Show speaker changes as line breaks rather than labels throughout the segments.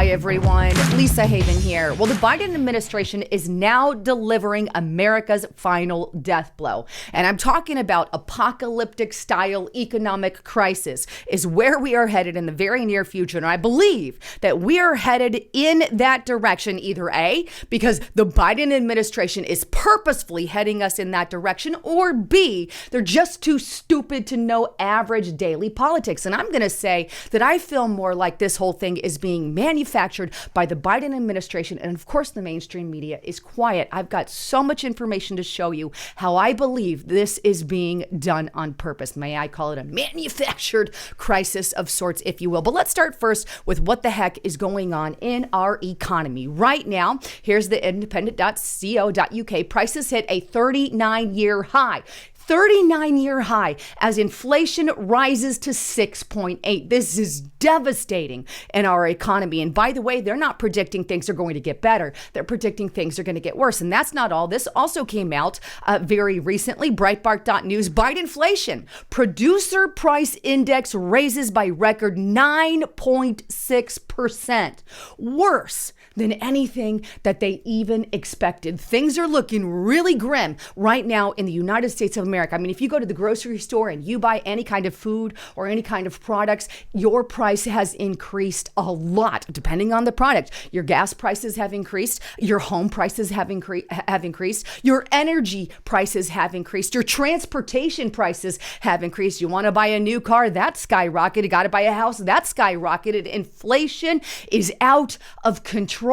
Hi, everyone. Lisa Haven here. Well, the Biden administration is now delivering America's final death blow. And I'm talking about apocalyptic style economic crisis is where we are headed in the very near future. And I believe that we are headed in that direction, either A, because the Biden administration is purposefully heading us in that direction, or B, they're just too stupid to know average daily politics. And I'm going to say that I feel more like this whole thing is being manufactured by the Biden administration. And of course, the mainstream media is quiet. I've got so much information to show you how I believe this is being done on purpose. May I call it a manufactured crisis of sorts, if you will. But let's start first with what the heck is going on in our economy. Right now, here's the independent.co.uk. Prices hit a 39-year high. 39-year high as inflation rises to 6.8. This is devastating in our economy. And by the way, they're not predicting things are going to get better. They're predicting things are going to get worse. And that's not all. This also came out very recently. Breitbart.news, Bidenflation. Producer price index raises by record 9.6%. Worse than anything that they even expected. Things are looking really grim right now in the United States of America. I mean, if you go to the grocery store and you buy any kind of food or any kind of products, your price has increased a lot, depending on the product. Your gas prices have increased. Your home prices have increased. Your energy prices have increased. Your transportation prices have increased. You want to buy a new car? That skyrocketed. You got to buy a house? That skyrocketed. Inflation is out of control.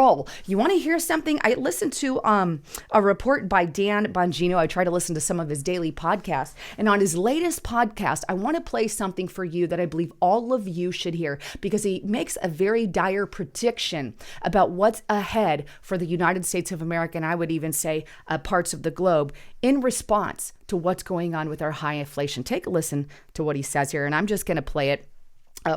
You want to hear something? I listened to a report by Dan Bongino. I try to listen to some of his daily podcasts. And on his latest podcast, I want to play something for you that I believe all of you should hear, because he makes a very dire prediction about what's ahead for the United States of America, and I would even say parts of the globe, in response to what's going on with our high inflation. Take a listen to what he says here, and I'm just going to play it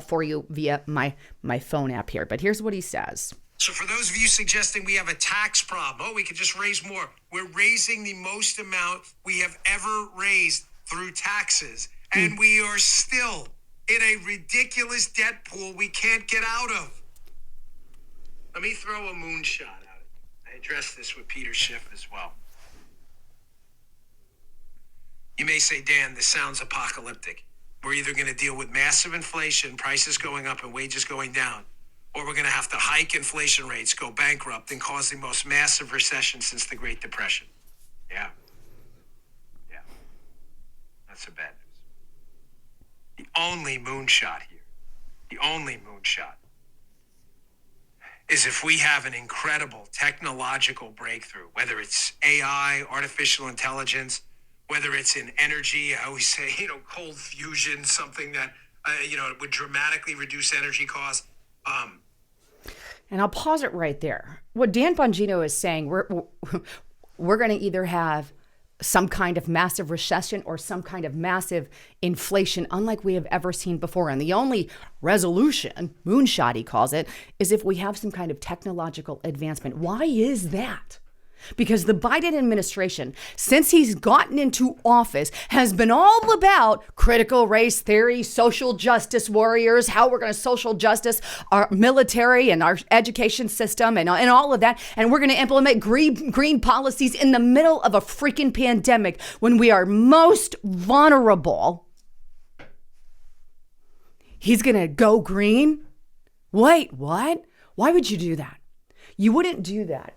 for you via my phone app here. But here's what he says.
So for those of you suggesting we have a tax problem, we could just raise more. We're raising the most amount we have ever raised through taxes. And we are still in a ridiculous debt pool we can't get out of. Let me throw a moonshot at it. I addressed this with Peter Schiff as well. You may say, Dan, this sounds apocalyptic. We're either going to deal with massive inflation, prices going up and wages going down, or we're going to have to hike inflation rates, go bankrupt, and cause the most massive recession since the Great Depression. Yeah. That's a bad news. The only moonshot is if we have an incredible technological breakthrough, whether it's AI, artificial intelligence, whether it's in energy. I always say, cold fusion, something that, would dramatically reduce energy costs.
And I'll pause it right there. What Dan Bongino is saying, we're going to either have some kind of massive recession or some kind of massive inflation, unlike we have ever seen before. And the only resolution, moonshot he calls it, is if we have some kind of technological advancement. Why is that? Because the Biden administration, since he's gotten into office, has been all about critical race theory, social justice warriors, how we're going to social justice our military and our education system and all of that. And we're going to implement green policies in the middle of a freaking pandemic when we are most vulnerable. He's going to go green? Wait, what? Why would you do that? You wouldn't do that.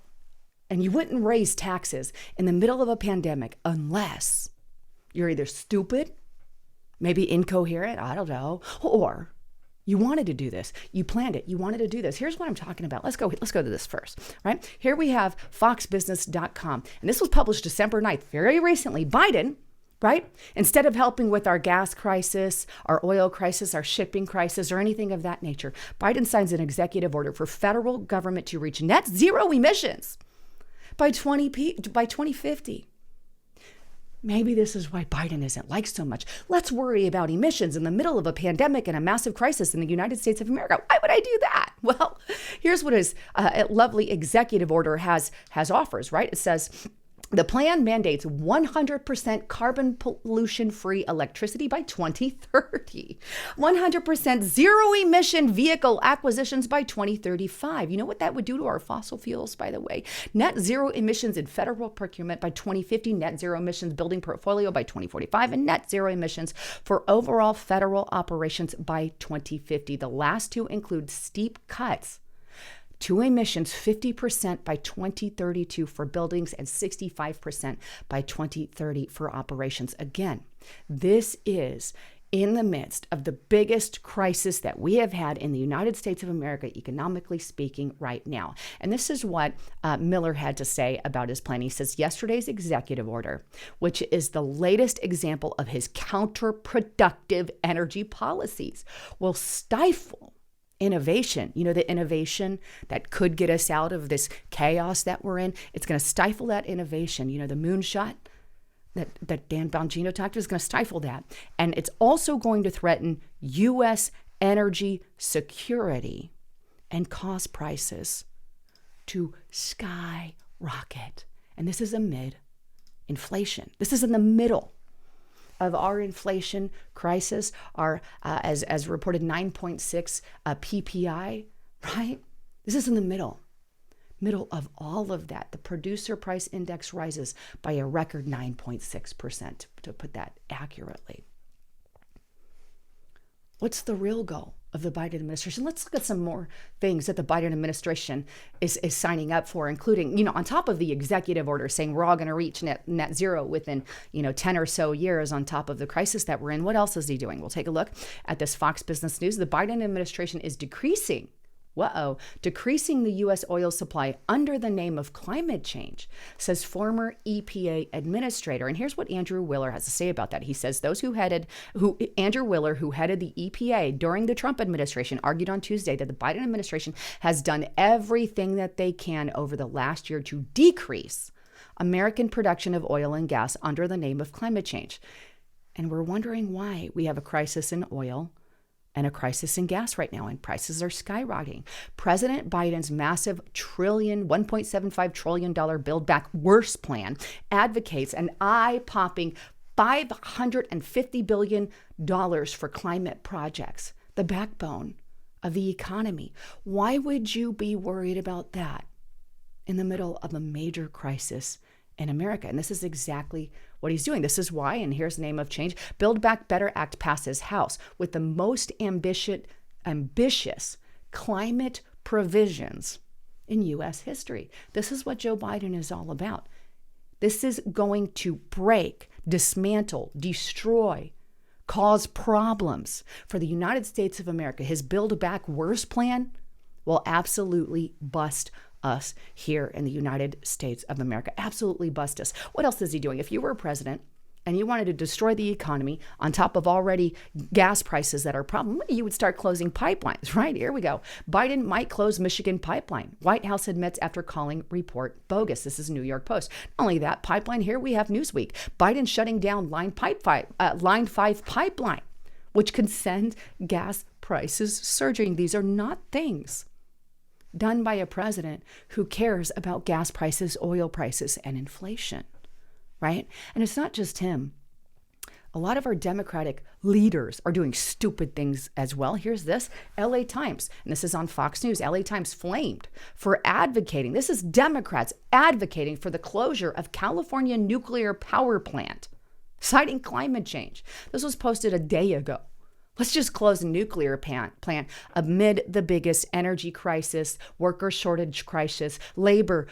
And you wouldn't raise taxes in the middle of a pandemic unless you're either stupid, maybe incoherent, I don't know, or you wanted to do this. You planned it. You wanted to do this. Here's what I'm talking about. Let's go to this first, right? Here we have foxbusiness.com. And this was published December 9th, very recently. Biden, right? Instead of helping with our gas crisis, our oil crisis, our shipping crisis, or anything of that nature, Biden signs an executive order for federal government to reach net zero emissions by 2050. Maybe this is why Biden isn't liked so much. Let's worry about emissions in the middle of a pandemic and a massive crisis in the United States of America. Why would I do that? Well, here's what his lovely executive order has offers, right? It says, The plan mandates 100% carbon pollution-free electricity by 2030, 100% zero-emission vehicle acquisitions by 2035. You know what that would do to our fossil fuels, by the way? Net zero emissions in federal procurement by 2050, net zero emissions building portfolio by 2045, and net zero emissions for overall federal operations by 2050. The last two include steep cuts to emissions 50% by 2032 for buildings and 65% by 2030 for operations. Again, this is in the midst of the biggest crisis that we have had in the United States of America, economically speaking, right now. And this is what Miller had to say about his plan. He says, yesterday's executive order, which is the latest example of his counterproductive energy policies, will stifle innovation. You know, the innovation that could get us out of this chaos that we're in. It's going to stifle that innovation. You know, the moonshot that Dan Bongino talked about is going to stifle that. And it's also going to threaten U.S. energy security and cause prices to skyrocket. And this is amid inflation. This is in the middle of our inflation crisis, our as reported 9.6 PPI, right? This is in the middle of all of that. The producer price index rises by a record 9.6%, to put that accurately. What's the real goal of the Biden administration? Let's look at some more things that the Biden administration is signing up for, including, you know, on top of the executive order saying we're all going to reach net zero within, 10 or so years on top of the crisis that we're in. What else is he doing? We'll take a look at this Fox Business News. The Biden administration is decreasing the U.S. oil supply under the name of climate change, says former EPA administrator. And here's what Andrew Willer has to say about that. He says Andrew Willer, who headed the EPA during the Trump administration, argued on Tuesday that the Biden administration has done everything that they can over the last year to decrease American production of oil and gas under the name of climate change. And we're wondering why we have a crisis in oil and a crisis in gas right now, and prices are skyrocketing. President Biden's massive $1.75 trillion Build Back Worse plan advocates an eye-popping $550 billion for climate projects, the backbone of the economy. Why would you be worried about that in the middle of a major crisis in America? And this is exactly what he's doing. This is why, and here's the name of change, Build Back Better Act passes House with the most ambitious climate provisions in U.S. history. This is what Joe Biden is all about. This is going to break, dismantle, destroy, cause problems for the United States of America. His Build Back Worse plan will absolutely bust us here in the United States of America. Absolutely bust us. What else is he doing? If you were president and you wanted to destroy the economy on top of already gas prices that are a problem, you would start closing pipelines, right? Here we go. Biden might close Michigan pipeline. White House admits after calling report bogus. This is New York Post. Not only that, pipeline, here we have Newsweek. Biden shutting down Line 5 pipeline, which can send gas prices surging. These are not things done by a president who cares about gas prices, oil prices, and inflation, right? And it's not just him. A lot of our Democratic leaders are doing stupid things as well. Here's this, LA Times, and this is on Fox News. LA Times flamed for advocating, this is Democrats advocating for the closure of California nuclear power plant, citing climate change. This was posted a day ago. Let's just close a nuclear plant amid the biggest energy crisis, worker shortage crisis, labor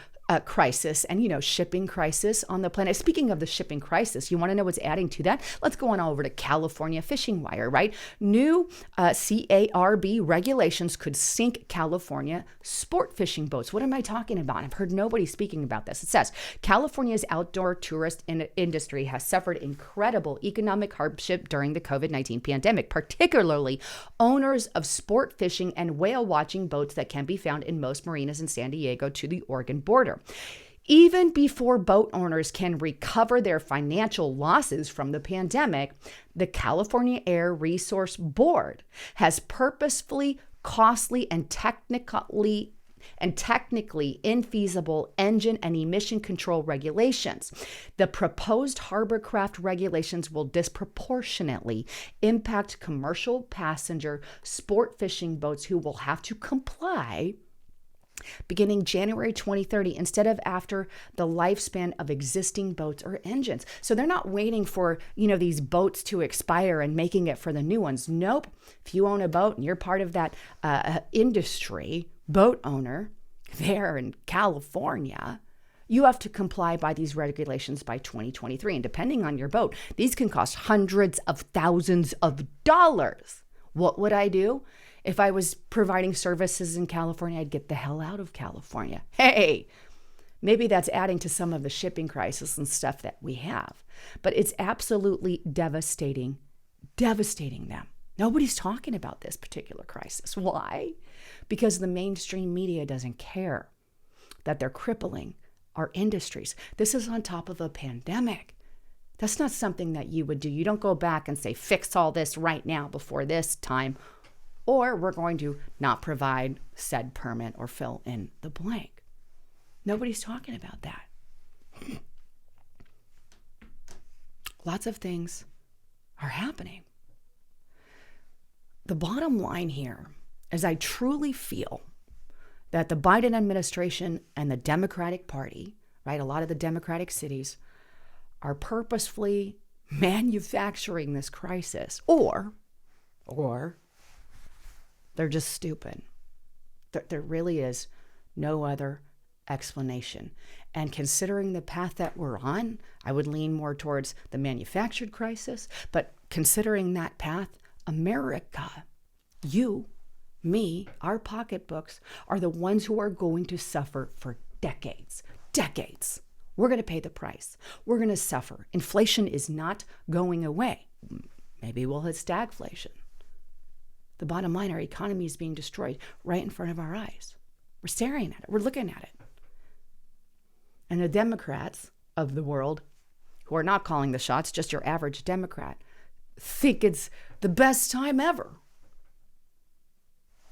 crisis, and, shipping crisis on the planet. Speaking of the shipping crisis, you want to know what's adding to that? Let's go on over to California Fishing Wire, right? New CARB regulations could sink California sport fishing boats. What am I talking about? I've heard nobody speaking about this. It says California's outdoor tourist industry has suffered incredible economic hardship during the COVID-19 pandemic, particularly owners of sport fishing and whale watching boats that can be found in most marinas in San Diego to the Oregon border. Even before boat owners can recover their financial losses from the pandemic, the California Air Resource Board has purposefully, costly, and technically and technically infeasible engine and emission control regulations. The proposed hovercraft regulations will disproportionately impact commercial passenger sport fishing boats who will have to comply beginning January 2030 instead of after the lifespan of existing boats or engines. So they're not waiting for, these boats to expire and making it for the new ones. Nope. If you own a boat and you're part of that industry, boat owner there in California, you have to comply by these regulations by 2023. And depending on your boat, these can cost hundreds of thousands of dollars. What would I do? If I was providing services in California, I'd get the hell out of California. Hey, maybe that's adding to some of the shipping crisis and stuff that we have. But it's absolutely devastating them. Nobody's talking about this particular crisis. Why? Because the mainstream media doesn't care that they're crippling our industries. This is on top of a pandemic. That's not something that you would do. You don't go back and say, fix all this right now before this time, or we're going to not provide said permit or fill in the blank. Nobody's talking about that. Lots of things are happening. The bottom line here is I truly feel that the Biden administration and the Democratic Party, right, a lot of the Democratic cities are purposefully manufacturing this crisis, or they're just stupid. There really is no other explanation. And considering the path that we're on, I would lean more towards the manufactured crisis. But considering that path, America, you, me, our pocketbooks are the ones who are going to suffer for decades. We're going to pay the price. We're going to suffer. Inflation is not going away. Maybe we'll hit stagflation. The bottom line, our economy is being destroyed right in front of our eyes. We're staring at it. We're looking at it. And the Democrats of the world, who are not calling the shots, just your average Democrat, think it's the best time ever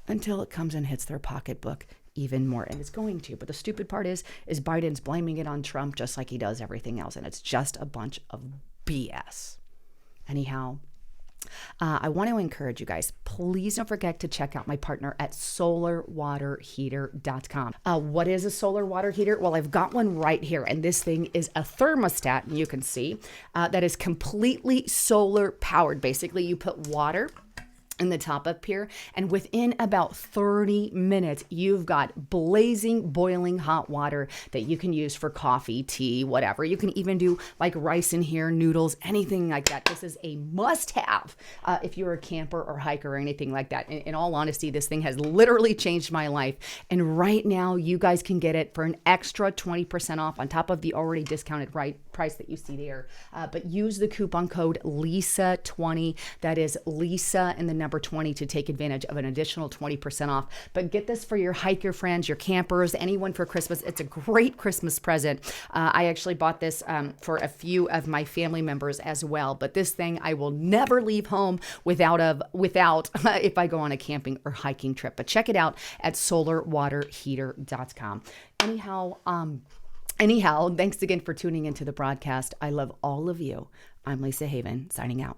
until it comes and hits their pocketbook even more. And it's going to. But the stupid part is Biden's blaming it on Trump just like he does everything else. And it's just a bunch of BS. Anyhow, I want to encourage you guys, please don't forget to check out my partner at solarwaterheater.com. What is a solar water heater? Well, I've got one right here, and this thing is a thermostat, and you can see that is completely solar powered. Basically, you put water in the top up here, and within about 30 minutes, you've got blazing, boiling hot water that you can use for coffee, tea, whatever. You can even do like rice in here, noodles, anything like that. This is a must-have if you're a camper or hiker or anything like that. In all honesty, this thing has literally changed my life. And right now, you guys can get it for an extra 20% off on top of the already discounted price that you see there. But use the coupon code LISA20. That is Lisa and the number 20 to take advantage of an additional 20% off. But get this for your hiker friends, your campers, anyone for Christmas. It's a great Christmas present. I actually bought this for a few of my family members as well. But this thing I will never leave home without if I go on a camping or hiking trip. But check it out at solarwaterheater.com. Anyhow, thanks again for tuning into the broadcast. I love all of you. I'm Lisa Haven, signing out.